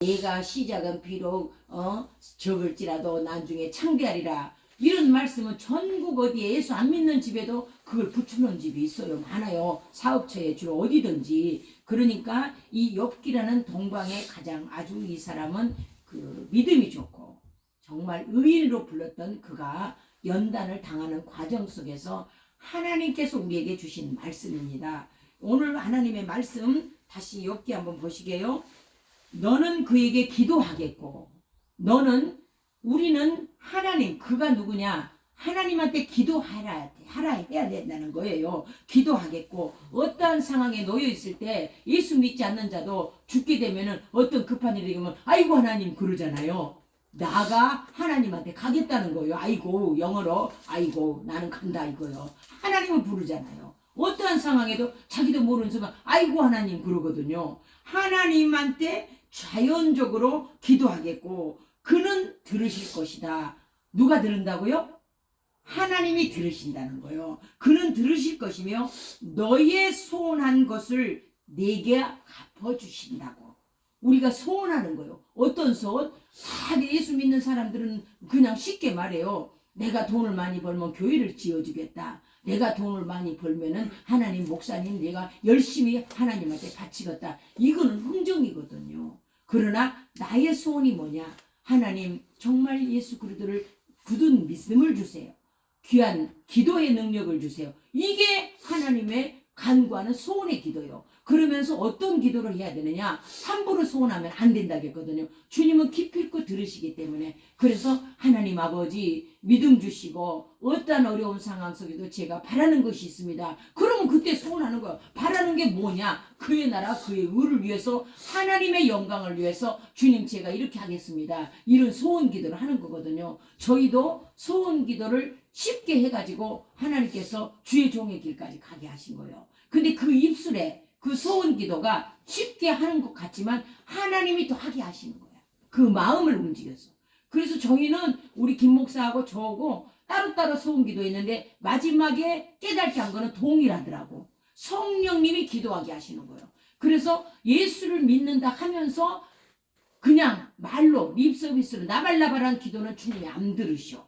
내가 시작은 비록 적을지라도 나중에 창대하리라. 이런 말씀은 전국 어디에 예수 안 믿는 집에도 그걸 붙여놓은 집이 있어요. 많아요. 사업처에 주로 어디든지. 그러니까 이 욥기라는 동방의 가장 아주 이 사람은 그 믿음이 좋고 정말 의인으로 불렀던 그가 연단을 당하는 과정 속에서 하나님께서 우리에게 주신 말씀입니다. 오늘 하나님의 말씀 다시 욥기 한번 보시게요. 너는 그에게 기도하겠고 우리는 하나님, 그가 누구냐? 하나님한테 기도하라 해야 된다는 거예요. 기도하겠고 어떠한 상황에 놓여 있을 때 예수 믿지 않는 자도 죽게 되면은 어떤 급한 일이 되면 아이고 하나님 그러잖아요. 나가 하나님한테 가겠다는 거예요. 아이고, 영어로 아이고 나는 간다 이거요. 하나님을 부르잖아요. 어떠한 상황에도 자기도 모르는 순간 아이고 하나님 그러거든요. 하나님한테 자연적으로 기도하겠고 그는 들으실 것이다. 누가 들은다고요? 하나님이 들으신다는 거예요. 그는 들으실 것이며 너의 소원한 것을 내게 갚아주신다고. 우리가 소원하는 거예요. 어떤 소원? 다 예수 믿는 사람들은 그냥 쉽게 말해요. 내가 돈을 많이 벌면 교회를 지어주겠다. 내가 돈을 많이 벌면은 하나님 목사님 내가 열심히 하나님한테 바치겠다. 이거는 흥정이거든요. 그러나 나의 소원이 뭐냐? 하나님 정말 예수 그리스도를 굳은 믿음을 주세요. 귀한 기도의 능력을 주세요. 이게 하나님의 간구하는 소원의 기도요. 그러면서 어떤 기도를 해야 되느냐? 함부로 소원하면 안 된다겠거든요. 주님은 기필코 들으시기 때문에. 그래서 하나님 아버지 믿음 주시고 어떠한 어려운 상황 속에도 제가 바라는 것이 있습니다. 그러면 그때 소원하는 거예요. 바라는 게 뭐냐? 그의 나라 그의 의를 위해서 하나님의 영광을 위해서 주님 제가 이렇게 하겠습니다. 이런 소원 기도를 하는 거거든요. 저희도 소원 기도를 쉽게 해가지고 하나님께서 주의 종의 길까지 가게 하신 거예요. 근데 그 입술에 그 소원 기도가 쉽게 하는 것 같지만 하나님이 또 하게 하시는 거야. 그 마음을 움직여서. 그래서 저희는 우리 김 목사하고 저하고 따로따로 소원 기도했는데 마지막에 깨닫게 한 거는 동일하더라고. 성령님이 기도하게 하시는 거예요. 그래서 예수를 믿는다 하면서 그냥 말로 립 서비스로 나발나발한 기도는 주님이 안 들으셔.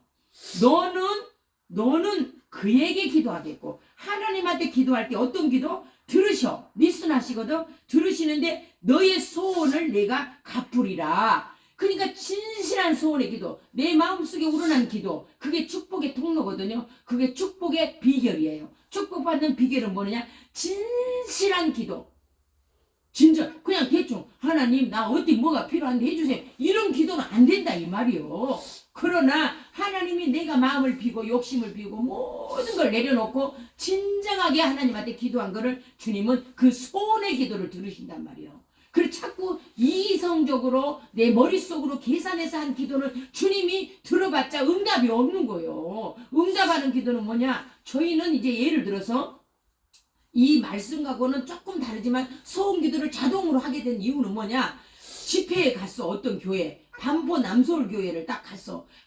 너는 그에게 기도하겠고 하나님한테 기도할 때 어떤 기도? 들으셔. 리슨하시거든. 들으시는데 너의 소원을 내가 갚으리라. 그러니까 진실한 소원의 기도, 내 마음속에 우러난 기도, 그게 축복의 통로거든요. 그게 축복의 비결이에요. 축복받는 비결은 뭐냐? 진실한 기도. 진짜 그냥 대충 하나님 나 어디 뭐가 필요한데 해주세요. 이런 기도는 안 된다 이 말이요. 그러나 하나님이 내가 마음을 비고 욕심을 비고 모든 걸 내려놓고 진정하게 하나님한테 기도한 거를 주님은 그 소원의 기도를 들으신단 말이에요. 그래서 자꾸 이성적으로 내 머릿속으로 계산해서 한 기도는 주님이 들어봤자 응답이 없는 거예요. 응답하는 기도는 뭐냐? 저희는 이제 예를 들어서 이 말씀하고는 조금 다르지만 소원 기도를 자동으로 하게 된 이유는 뭐냐? 집회에 갔어. 어떤 교회. 반포 남서울 교회를 딱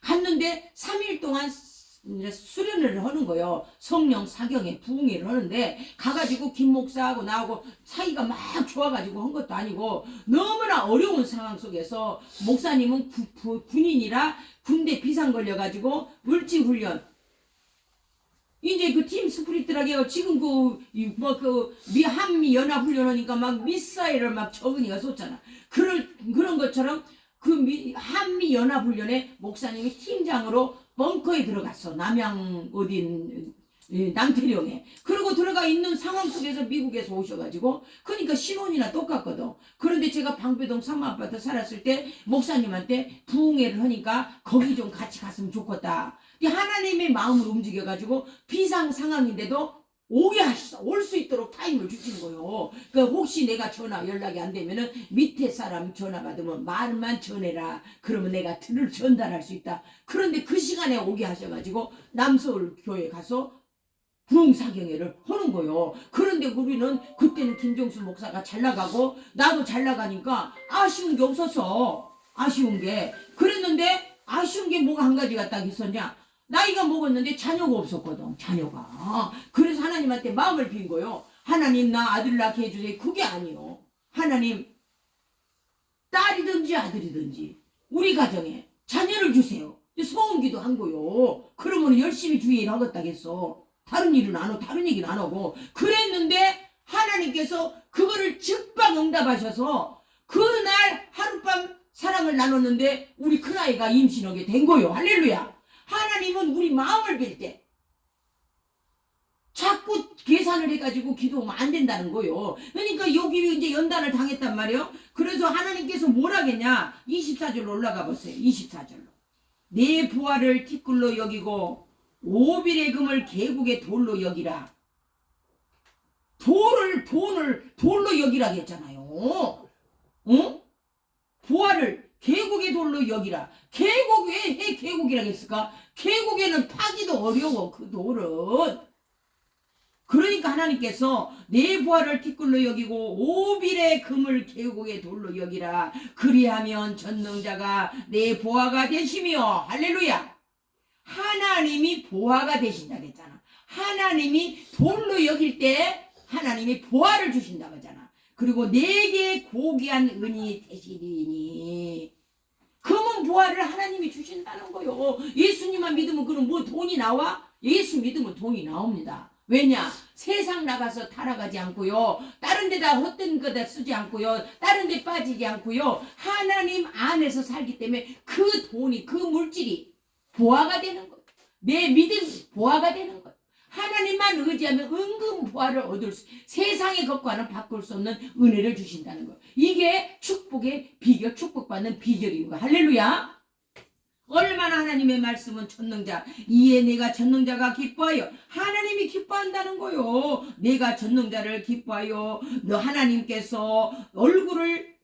갔는데 3일 동안 수련을 하는 거예요. 성령 사경에 부흥회를 하는데 가가지고 김 목사하고 나하고 사이가 막 좋아가지고 한 것도 아니고 너무나 어려운 상황 속에서 목사님은 군인이라 군대 비상 걸려가지고 물질훈련 이제 그 팀 스프리트라게 지금 한미 연합 훈련하니까 막 미사일을 막 적은이가 쏟잖아. 그런 것처럼 한미 연합 훈련에 목사님이 팀장으로 벙커에 들어갔어. 남양 어딘 남태령에. 그러고 들어가 있는 상황 속에서 미국에서 오셔가지고 그러니까 신혼이나 똑같거든. 그런데 제가 방배동 상마아파트 살았을 때 목사님한테 부흥회를 하니까 거기 좀 같이 갔으면 좋겠다. 하나님의 마음을 움직여가지고 비상 상황인데도 오게 하시어 올 수 있도록 타임을 주시는 거예요. 그러니까 혹시 내가 전화 연락이 안 되면은 밑에 사람 전화 받으면 말만 전해라. 그러면 내가 전달할 수 있다. 그런데 그 시간에 오게 하셔가지고 남서울 교회 가서 부흥사경회를 하는 거예요. 그런데 우리는 그때는 김종수 목사가 잘 나가고 나도 잘 나가니까 아쉬운 게 없었어. 아쉬운 게. 그랬는데 아쉬운 게 뭐가 한 가지가 딱 있었냐? 나이가 먹었는데 자녀가 없었거든. 자녀가. 그래서 하나님한테 마음을 빈 거예요. 하나님 나 아들 낳게 해주세요. 그게 아니요. 하나님 딸이든지 아들이든지 우리 가정에 자녀를 주세요. 소원기도 한 거요. 그러면 열심히 주의 일 하겠다겠어. 다른 일은 안 하고 다른 얘기는 안 하고 그랬는데 하나님께서 그거를 즉각 응답하셔서 그날 하룻밤 사랑을 나눴는데 우리 큰아이가 임신하게 된 거요. 할렐루야. 하나님은 우리 마음을 빌 때 자꾸 계산을 해가지고 기도하면 안 된다는 거요. 그러니까 여기 이제 연단을 당했단 말이에요. 그래서 하나님께서 뭘 하겠냐. 24절로 올라가 보세요. 24절로. 내 부하를 티끌로 여기고 오빌의 금을 계곡의 돌로 여기라. 돈을 돌로 여기라 했잖아요. 응? 부하를 계곡의 돌로 여기라. 계곡 왜 계곡이라고 했을까? 계곡에는 파기도 어려워 그 돌은. 그러니까 하나님께서 내 부하를 티끌로 여기고 오빌의 금을 계곡의 돌로 여기라. 그리하면 전능자가 내 보화가 되시며. 할렐루야. 하나님이 보화가 되신다고 했잖아. 하나님이 돌로 여길 때 하나님이 보화를 주신다고 하잖아. 그리고 내게 고귀한 은이 되시리니. 금은 보화를 하나님이 주신다는 거요. 예수님만 믿으면 그럼 뭐 돈이 나와? 예수 믿으면 돈이 나옵니다. 왜냐? 세상 나가서 타락하지 않고요. 다른 데다 헛된 거다 쓰지 않고요. 다른 데 빠지지 않고요. 하나님 안에서 살기 때문에 그 돈이 그 물질이 보화가 되는 거예요. 내 믿음 보화가 되는 거예요. 하나님만 의지하면 은근 보화를 얻을 수, 세상의 것과는 바꿀 수 없는 은혜를 주신다는 거예요. 이게 축복의 비결, 축복받는 비결인 거예요. 할렐루야. 얼마나 하나님의 말씀은 전능자. 이에 내가 전능자가 기뻐하여. 하나님이 기뻐한다는 거요. 내가 전능자를 기뻐하여 너 하나님께서 얼굴을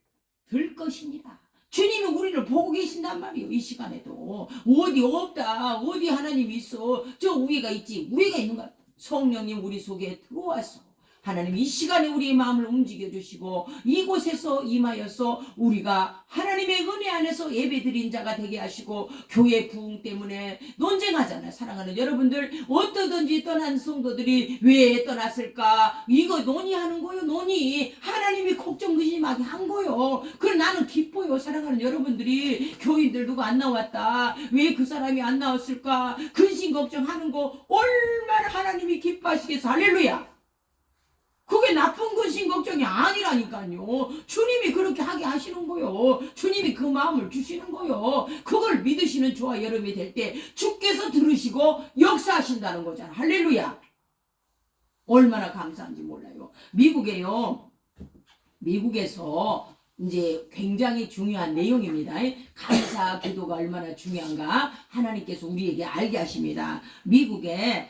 들 것이니라. 주님이 우리를 보고 계신단 말이에요. 이 시간에도 어디 없다. 어디 하나님이 있어. 저 위에가 있지. 위에가 있는 거야. 성령님 우리 속에 들어왔어. 하나님 이 시간에 우리의 마음을 움직여 주시고 이곳에서 임하여서 우리가 하나님의 은혜 안에서 예배드린 자가 되게 하시고 교회 부흥 때문에 논쟁하잖아요. 사랑하는 여러분들 어떠든지 떠난 성도들이 왜 떠났을까 이거 논의하는 거요. 논의 하나님이 걱정 의심하게 한 거요. 그래 나는 기뻐요. 사랑하는 여러분들이 교인들 누가 안 나왔다 왜 그 사람이 안 나왔을까 근심 걱정하는 거 얼마나 하나님이 기뻐하시겠어. 할렐루야. 그게 나쁜 근심 걱정이 아니라니까요. 주님이 그렇게 하게 하시는 거요. 주님이 그 마음을 주시는 거요. 그걸 믿으시는 저와 여러분이 될 때 주께서 들으시고 역사하신다는 거잖아. 할렐루야. 얼마나 감사한지 몰라요. 미국에서 이제 굉장히 중요한 내용입니다. 감사 기도가 얼마나 중요한가 하나님께서 우리에게 알게 하십니다. 미국의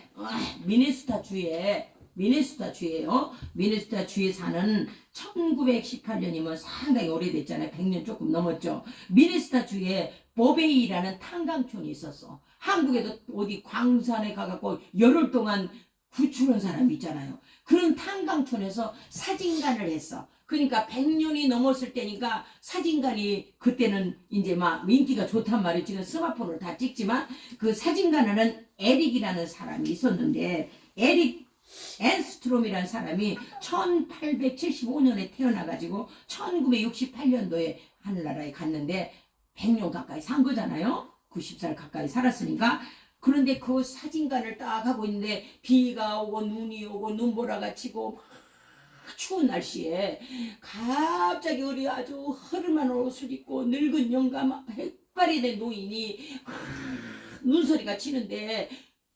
미네소타 주예요. 미네소타 주에 사는 1918년이면 상당히 오래됐잖아요. 100년 조금 넘었죠. 미네소타 주에 보베이라는 탄광촌이 있었어. 한국에도 어디 광산에 가갖고 열흘 동안 구출한 사람이 있잖아요. 그런 탄광촌에서 사진관을 했어. 그러니까 100년이 넘었을 때니까 사진관이 그때는 이제 막 인기가 좋단 말이에요. 지금 스마트폰으로 다 찍지만 그 사진관에는 에릭이라는 사람이 있었는데 에릭 앤스트롬이라는 사람이 1875년에 태어나가지고 1968년도에 하늘나라에 갔는데 100년 가까이 산 거잖아요. 90살 가까이 살았으니까. 그런데 그 사진관을 딱 하고 있는데 비가 오고 눈이 오고 눈보라가 치고 막 추운 날씨에 갑자기 우리 아주 허름한 옷을 입고 늙은 영감 백발이 된 노인이 눈소리가 치는데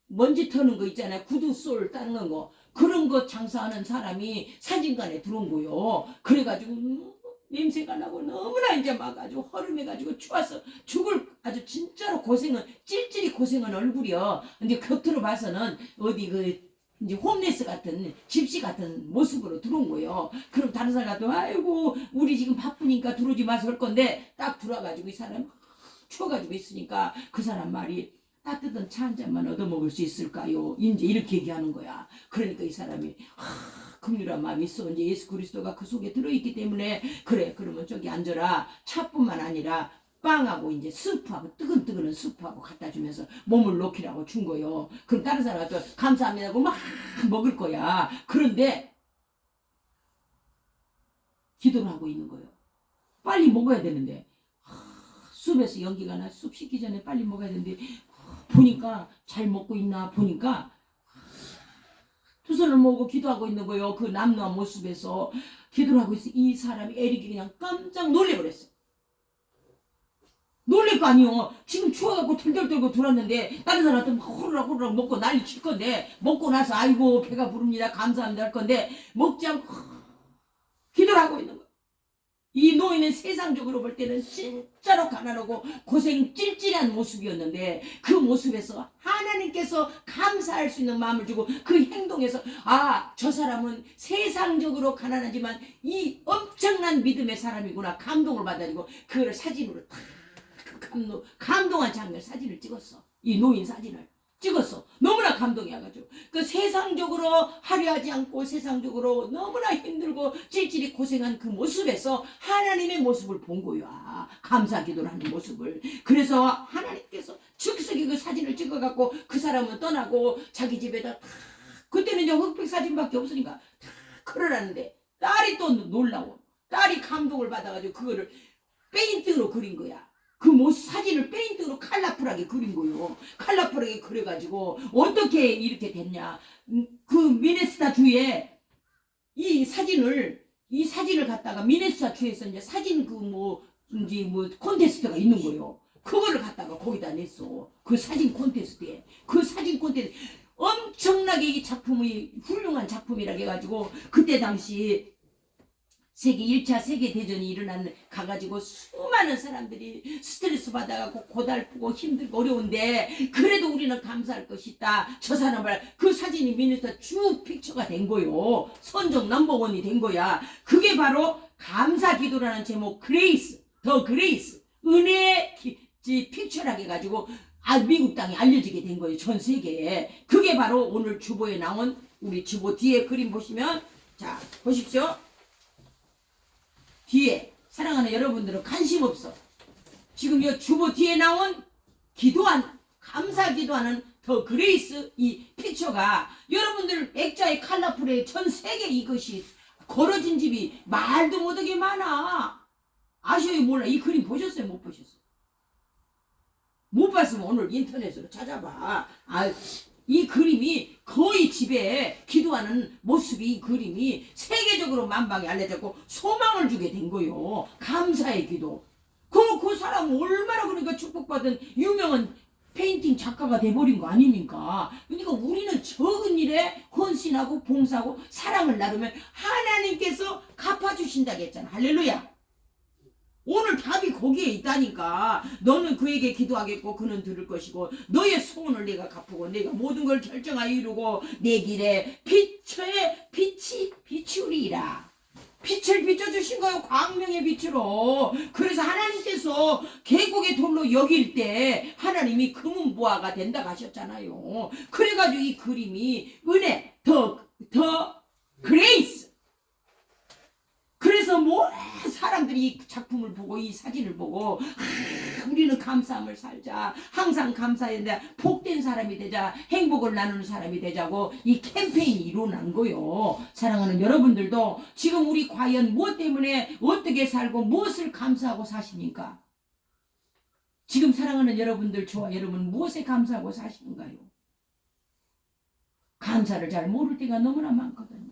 먼지 터는 거 있잖아요. 구두솔 닦는 거. 그런 거 장사하는 사람이 사진관에 들어온 거요. 그래가지고 냄새가 나고 너무나 이제 막 아주 허름해가지고 추워서 죽을 아주 진짜로 고생은 찔찔이 고생한 얼굴이요. 이제 겉으로 봐서는 어디 그 이제 홈레스 같은 집시 같은 모습으로 들어온 거예요. 그럼 다른 사람 같으면 아이고 우리 지금 바쁘니까 들어오지 마서 할 건데 딱 들어와가지고 이 사람 추워가지고 있으니까 그 사람 말이 따뜻한 차 한 잔만 얻어먹을 수 있을까요? 이제 이렇게 얘기하는 거야. 그러니까 이 사람이 긍휼한 마음이 있어. 이제 예수 그리스도가 그 속에 들어있기 때문에 그래 그러면 저기 앉아라. 차뿐만 아니라 빵하고 이제 스프하고 뜨끈뜨끈한 스프하고 갖다 주면서 몸을 녹이라고 준 거요. 그럼 다른 사람한테 감사합니다 하고 막 먹을 거야. 그런데 기도를 하고 있는 거예요. 빨리 먹어야 되는데 숲에서 연기가 나 숲 식기 전에 빨리 먹어야 되는데 보니까 잘 먹고 있나 보니까 두 손을 모으고 기도하고 있는 거예요. 그 남루한 모습에서 기도를 하고 있어. 이 사람이 에릭이 그냥 깜짝 놀래버렸어. 놀랄 거 아니요. 지금 추워갖고 덜덜 떨고 들었는데 다른 사람한테 막 호루라g 먹고 난리 칠 건데 먹고 나서 아이고 배가 부릅니다 감사합니다 할 건데 먹지 않고 기도를 하고 있는 거예요. 이 노인은 세상적으로 볼 때는 진짜로 가난하고 고생 찔찔한 모습이었는데 그 모습에서 하나님께서 감사할 수 있는 마음을 주고 그 행동에서 저 사람은 세상적으로 가난하지만 이 엄청난 믿음의 사람이구나 감동을 받아들이고 그걸 사진으로 탁 감동한 장면 사진을 찍었어. 이 노인 사진을 찍었어. 너무나 감동해가지고 그 세상적으로 하려하지 않고 세상적으로 너무나 힘들고 찔찔이 고생한 그 모습에서 하나님의 모습을 본 거야. 감사 기도를 하는 모습을. 그래서 하나님께서 즉석에 그 사진을 찍어갖고 그 사람은 떠나고 자기 집에다 그때는 이제 흑백 사진밖에 없으니까 다 걸어놨는데 딸이 또 놀라워. 딸이 감동을 받아가지고 그거를 페인팅으로 그린 거야. 그 모습 사진을 페인팅으로 컬러풀하게 그린 거요. 컬러풀하게 그려가지고 어떻게 이렇게 됐냐. 그 미네소타 주에 이 사진을 갖다가 미네소타 주에서 이제 사진 콘테스트가 있는 거요. 그거를 갖다가 거기다 냈어. 그 사진 콘테스트에. 그 사진 콘테스트 엄청나게 이 작품이 훌륭한 작품이라 해가지고 그때 당시 1차 세계대전이 가가지고 수많은 사람들이 스트레스 받아갖고 고달프고 힘들고 어려운데 그래도 우리는 감사할 것이 있다. 저 사람을 그 사진이 미니스터 쭉 픽처가 된 거요. 선정 넘버원이 된 거야. 그게 바로 감사 기도라는 제목 그레이스 더 그레이스 은혜의 픽처라게 해가지고 미국 땅에 알려지게 된 거예요. 전 세계에. 그게 바로 오늘 주보에 나온 우리 주보 뒤에 그림 보시면 자 보십시오. 뒤에 사랑하는 여러분들은 관심 없어. 지금 이 주보 뒤에 나온 감사 기도하는 더 그레이스 이 픽처가 여러분들 액자의 컬러풀에 전 세계 이것이 걸어진 집이 말도 못하게 많아. 아셔요 몰라. 이 그림 보셨어요 못 보셨어요? 못 봤으면 오늘 인터넷으로 찾아봐. 이 그림이 거의 집에 기도하는 모습이 이 그림이 세계적으로 만방에 알려졌고 소망을 주게 된 거요. 감사의 기도. 그 사람은 얼마나 그러니까 축복받은 유명한 페인팅 작가가 돼버린 거 아닙니까? 그러니까 우리는 적은 일에 헌신하고 봉사하고 사랑을 나누면 하나님께서 갚아주신다고 했잖아. 할렐루야. 오늘 답이 거기에 있다니까. 너는 그에게 기도하겠고 그는 들을 것이고 너의 소원을 내가 갚고 내가 모든 걸 결정하여 이루고 내 길에 빛이 비추리라. 빛을 비춰주신 거예요. 광명의 빛으로. 그래서 하나님께서 계곡의 돌로 여길 때 하나님이 금은보화가 된다고 하셨잖아요. 그래가지고 이 그림이 은혜 더 그레이스. 그래서 사람들이 이 작품을 보고 이 사진을 보고 우리는 감사함을 살자. 항상 감사해야 된다. 복된 사람이 되자. 행복을 나누는 사람이 되자고 이 캠페인이 일어난 거요. 사랑하는 여러분들도 지금 우리 과연 무엇 때문에 어떻게 살고 무엇을 감사하고 사십니까? 지금 사랑하는 여러분들 저와 여러분 무엇에 감사하고 사시는가요? 감사를 잘 모를 때가 너무나 많거든요.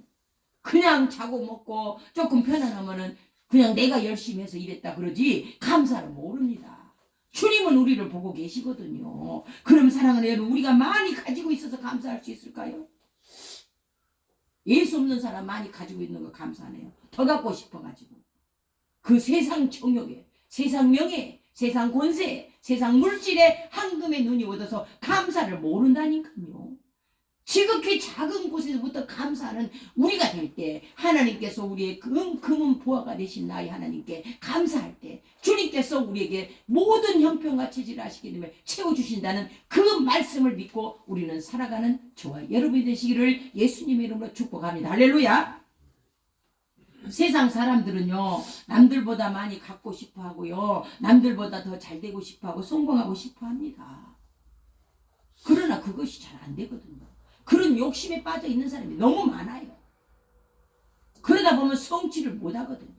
그냥 자고 먹고 조금 편안하면은 그냥 내가 열심히 해서 이랬다 그러지 감사를 모릅니다. 주님은 우리를 보고 계시거든요. 그럼 사랑하는 여러분 우리가 많이 가지고 있어서 감사할 수 있을까요? 예수 없는 사람 많이 가지고 있는 거 감사하네요. 더 갖고 싶어가지고 그 세상 정욕에 세상 명예 세상 권세 세상 물질에 황금의 눈이 얻어서 감사를 모른다니까요. 지극히 작은 곳에서부터 감사하는 우리가 될 때 하나님께서 우리의 금은 보화가 되신 나의 하나님께 감사할 때 주님께서 우리에게 모든 형편과 체질을 하시기 때문에 채워주신다는 그 말씀을 믿고 우리는 살아가는 저와 여러분이 되시기를 예수님의 이름으로 축복합니다. 할렐루야. 세상 사람들은요 남들보다 많이 갖고 싶어 하고요 남들보다 더 잘 되고 싶어 하고 성공하고 싶어 합니다. 그러나 그것이 잘 안 되거든요. 그런 욕심에 빠져 있는 사람이 너무 많아요. 그러다 보면 성취를 못 하거든요.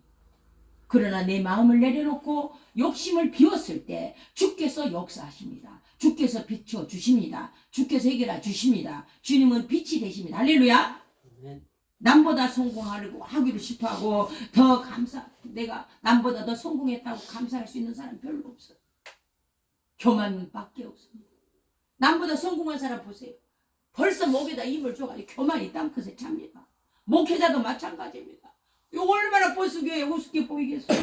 그러나 내 마음을 내려놓고 욕심을 비웠을 때 주께서 역사하십니다. 주께서 비춰주십니다. 주께서 해결해 주십니다. 주님은 빛이 되십니다. 할렐루야. 남보다 성공하려고 하기로 싶어하고 더 내가 남보다 더 성공했다고 감사할 수 있는 사람 별로 없어요. 교만밖에 없습니다. 남보다 성공한 사람 보세요. 벌써 목에다 힘을 줘가지고 교만이 땅끝에 찹니다. 목회자도 마찬가지입니다. 이거 얼마나 버스교에 우습게 보이겠어요.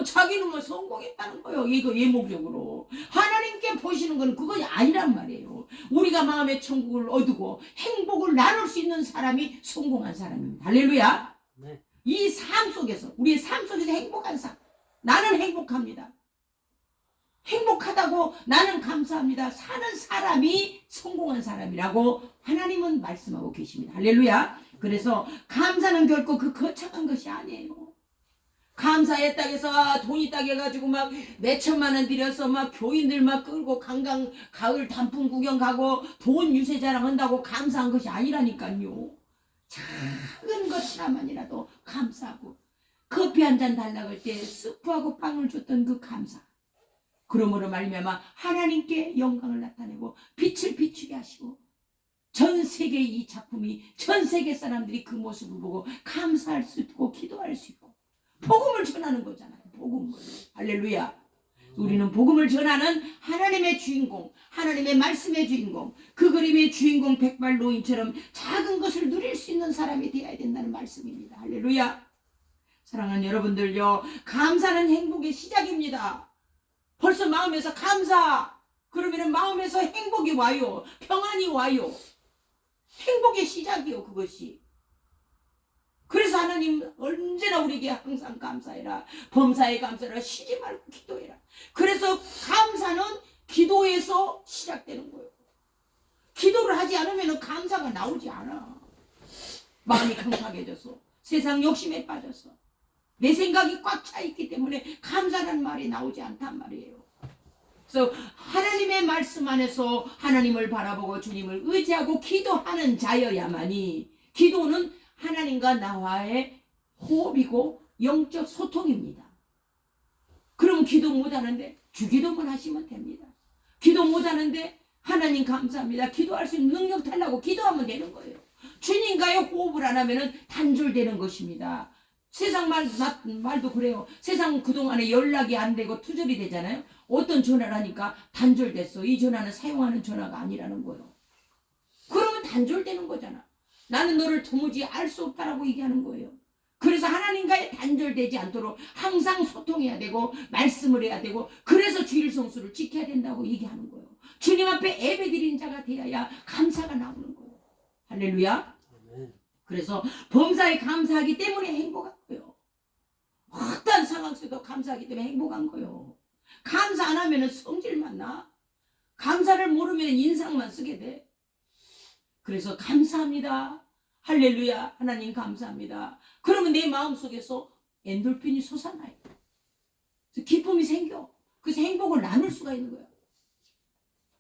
자기는 뭐 성공했다는 거예요. 이거 예목적으로. 하나님께 보시는 건 그것이 아니란 말이에요. 우리가 마음의 천국을 얻고 행복을 나눌 수 있는 사람이 성공한 사람입니다. 할렐루야. 네. 이 삶 속에서, 우리의 삶 속에서 행복한 삶. 나는 행복합니다. 행복하다고 나는 감사합니다. 사는 사람이 성공한 사람이라고 하나님은 말씀하고 계십니다. 할렐루야. 그래서 감사는 결코 그 거창한 것이 아니에요. 감사했다 해서 돈 있다 해가지고 막 몇천만 원 들여서 막 교인들 막 끌고 강강 가을 단풍 구경 가고 돈 유세 자랑한다고 감사한 것이 아니라니까요. 작은 것이라만이라도 감사하고 커피 한 잔 달라고 할 때 스프하고 빵을 줬던 그 감사. 그러므로 말미암아 하나님께 영광을 나타내고 빛을 비추게 하시고 전 세계 이 작품이 전 세계 사람들이 그 모습을 보고 감사할 수 있고 기도할 수 있고 복음을 전하는 거잖아요. 복음을. 할렐루야. 우리는 복음을 전하는 하나님의 주인공, 하나님의 말씀의 주인공, 그 그림의 주인공 백발 노인처럼 작은 것을 누릴 수 있는 사람이 되어야 된다는 말씀입니다. 할렐루야. 사랑하는 여러분들요, 감사는 행복의 시작입니다. 벌써 마음에서 감사, 그러면 마음에서 행복이 와요. 평안이 와요. 행복의 시작이요, 그것이. 그래서 하나님 언제나 우리에게 항상 감사해라. 범사에 감사해라. 쉬지 말고 기도해라. 그래서 감사는 기도에서 시작되는 거예요. 기도를 하지 않으면 감사가 나오지 않아. 마음이 강팍해져서 세상 욕심에 빠져서 내 생각이 꽉 차 있기 때문에 감사라는 말이 나오지 않단 말이에요. 그래서 하나님의 말씀 안에서 하나님을 바라보고 주님을 의지하고 기도하는 자여야만이, 기도는 하나님과 나와의 호흡이고 영적 소통입니다. 그럼 기도 못하는데 주기도만 하시면 됩니다. 기도 못하는데 하나님 감사합니다. 기도할 수 있는 능력 달라고 기도하면 되는 거예요. 주님과의 호흡을 안 하면 단절되는 것입니다. 세상 말도 그래요. 세상 그동안에 연락이 안 되고 투절이 되잖아요. 어떤 전화를 하니까 단절됐어. 이 전화는 사용하는 전화가 아니라는 거예요. 그러면 단절되는 거잖아. 나는 너를 도무지 알 수 없다라고 얘기하는 거예요. 그래서 하나님과의 단절되지 않도록 항상 소통해야 되고 말씀을 해야 되고, 그래서 주일 성수를 지켜야 된다고 얘기하는 거예요. 주님 앞에 예배드린 자가 되어야 감사가 나오는 거예요. 할렐루야. 그래서 범사에 감사하기 때문에 행복한 거예요. 어떤 상황 속에도 감사하기 때문에 행복한 거예요. 감사 안 하면 성질만 나. 감사를 모르면 인상만 쓰게 돼. 그래서 감사합니다. 할렐루야. 하나님 감사합니다. 그러면 내 마음속에서 엔돌핀이 솟아나요. 그래서 기쁨이 생겨. 그래서 행복을 나눌 수가 있는 거예요.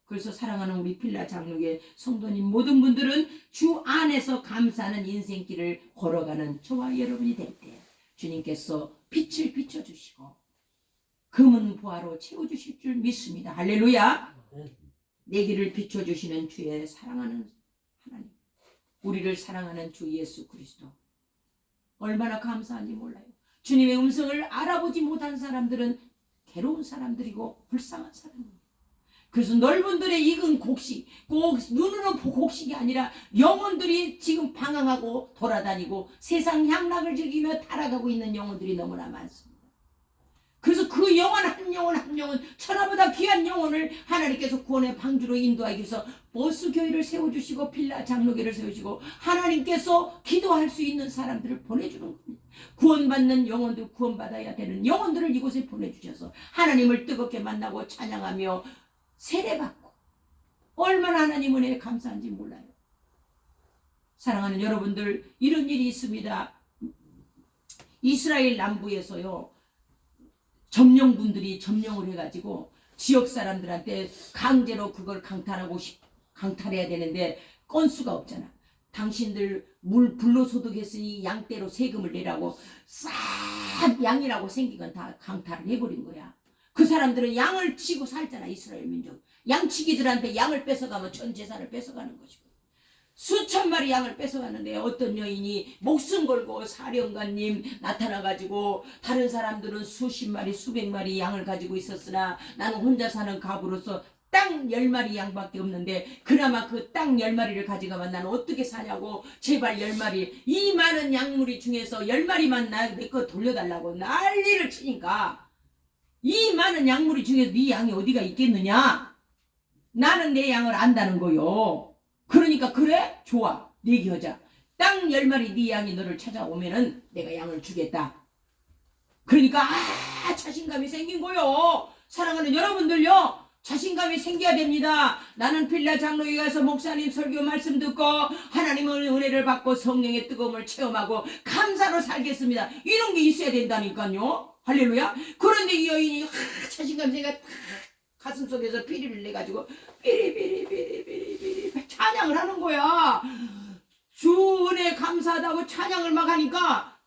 그래서 사랑하는 우리 필라 장로의 성도님 모든 분들은 주 안에서 감사하는 인생길을 걸어가는 저와 여러분이 될 때 주님께서 빛을 비춰주시고 금은 부하로 채워주실 줄 믿습니다. 할렐루야. 내 길을 비춰주시는 주의 사랑하는 하나님, 우리를 사랑하는 주 예수 그리스도, 얼마나 감사한지 몰라요. 주님의 음성을 알아보지 못한 사람들은 괴로운 사람들이고 불쌍한 사람입니다. 그래서 넓은 들에 익은 곡식, 꼭 눈으로 곡식이 아니라 영혼들이 지금 방황하고 돌아다니고 세상 향락을 즐기며 타락하고 있는 영혼들이 너무나 많습니다. 그래서 그 영혼 한 영혼 한 영혼, 천하보다 귀한 영혼을 하나님께서 구원의 방주로 인도하기 위해서 보스교회를 세워주시고 필라 장로교를 세우시고 하나님께서 기도할 수 있는 사람들을 보내주는 겁니다. 구원받는 영혼들, 구원받아야 되는 영혼들을 이곳에 보내주셔서 하나님을 뜨겁게 만나고 찬양하며 세례받고, 얼마나 하나님 은혜에 감사한지 몰라요. 사랑하는 여러분들, 이런 일이 있습니다. 이스라엘 남부에서요, 점령군들이 점령을 해가지고 지역 사람들한테 강제로 그걸 강탈해야 되는데 건수가 없잖아. 당신들 불로소득했으니 양떼로 세금을 내라고 싹 양이라고 생긴 건 다 강탈을 해버린 거야. 그 사람들은 양을 치고 살잖아. 이스라엘 민족. 양치기들한테 양을 뺏어가면 전 재산을 뺏어가는 것이고, 수천 마리 양을 뺏어가는데 어떤 여인이 목숨 걸고 사령관님 나타나가지고, 다른 사람들은 수십 마리 수백 마리 양을 가지고 있었으나 나는 혼자 사는 가부로서 땅 10마리 양밖에 없는데 그나마 그 땅 10마리를 가져가면 나는 어떻게 사냐고, 제발 10마리, 이 많은 양무리 중에서 10마리만 내 거 돌려달라고 난리를 치니까, 이 많은 양무리 중에서 네 양이 어디가 있겠느냐? 나는 내 양을 안다는 거요. 그러니까 그래? 좋아. 내기하자. 땅 10마리 네 양이 너를 찾아오면은 내가 양을 주겠다. 그러니까 자신감이 생긴 거요. 사랑하는 여러분들요, 자신감이 생겨야 됩니다. 나는 빌라 장로에 가서 목사님 설교 말씀 듣고 하나님의 은혜를 받고 성령의 뜨거움을 체험하고 감사로 살겠습니다. 이런 게 있어야 된다니까요. 할렐루야. 그런데 이 여인이 자신감 생겨 가슴속에서 피리를 내가지고 삐리삐리삐리삐리삐리 찬양을 하는 거야. 주 은혜 감사하다고 찬양을 막 하니까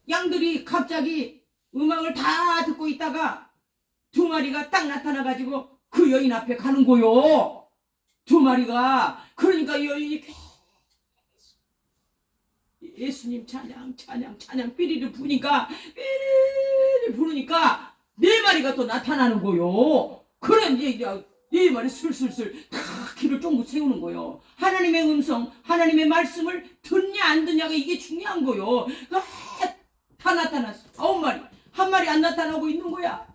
양들이 갑자기 음악을 다 듣고 있다가 두 마리가 딱 나타나가지고 그 여인 앞에 가는 거요. 두 마리가. 그러니까 이 여인이 예수님 찬양 찬양 찬양 삐리를 부니까, 삐리를 부르니까 네 마리가 또 나타나는 거요. 그래 이제 네 마리 술술술 다 길을 쫑긋 세우는 거요. 하나님의 음성, 하나님의 말씀을 듣냐 안 듣냐가 이게 중요한 거요. 다 나타났어. 9마리. 한 마리 안 나타나고 있는 거야.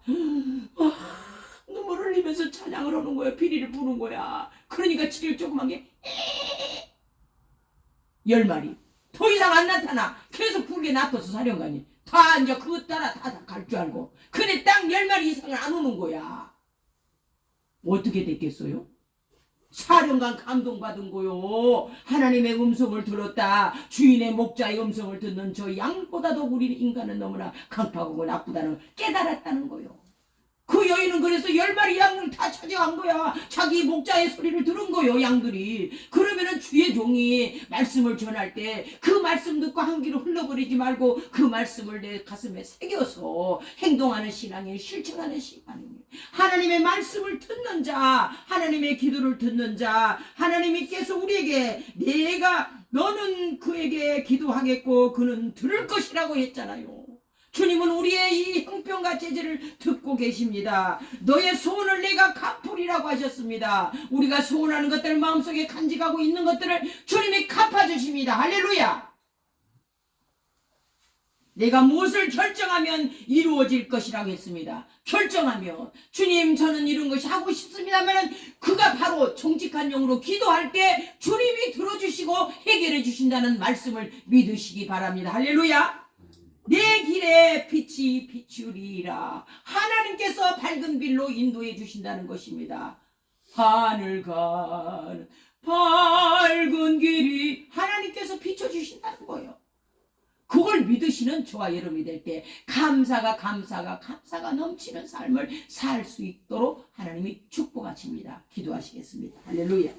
눈물 흘리면서 찬양을 하는 거야. 피리를 부는 거야. 그러니까 지를 조그만 게 10마리. 더 이상 안 나타나. 계속 부르게 놔뒀어 사령관이. 다 이제 그것 따라 다 갈 줄 알고. 근데 딱 10마리 이상은 안 오는 거야. 어떻게 됐겠어요? 사령관 감동받은 거요. 하나님의 음성을 들었다. 주인의 목자의 음성을 듣는 저 양보다도 우리 인간은 너무나 강팍하고 나쁘다는 걸 깨달았다는 거요. 그 여인은 그래서 10마리 양을 다 찾아간 거야. 자기 목자의 소리를 들은 거요, 양들이. 그러면은 주의 종이 말씀을 전할 때 그 말씀 듣고 한 귀로 흘러버리지 말고 그 말씀을 내 가슴에 새겨서 행동하는 신앙이 실천하는 신앙입니다. 하나님의 말씀을 듣는 자, 하나님의 기도를 듣는 자, 하나님께서 우리에게 너는 그에게 기도하겠고 그는 들을 것이라고 했잖아요. 주님은 우리의 이 형편과 제재를 듣고 계십니다. 너의 소원을 내가 갚으리라고 하셨습니다. 우리가 소원하는 것들을 마음속에 간직하고 있는 것들을 주님이 갚아주십니다. 할렐루야. 내가 무엇을 결정하면 이루어질 것이라고 했습니다. 결정하면 주님 저는 이런 것이 하고 싶습니다면 그가 바로 정직한 영으로 기도할 때 주님이 들어주시고 해결해 주신다는 말씀을 믿으시기 바랍니다. 할렐루야. 내 길에 빛이 비추리라. 하나님께서 밝은 빛로 인도해 주신다는 것입니다. 하늘 가는 밝은 길이 하나님께서 비춰주신다는 거예요. 그걸 믿으시는 저와 여러분이 될 때 감사가 넘치는 삶을 살 수 있도록 하나님이 축복하십니다. 기도하시겠습니다. 할렐루야.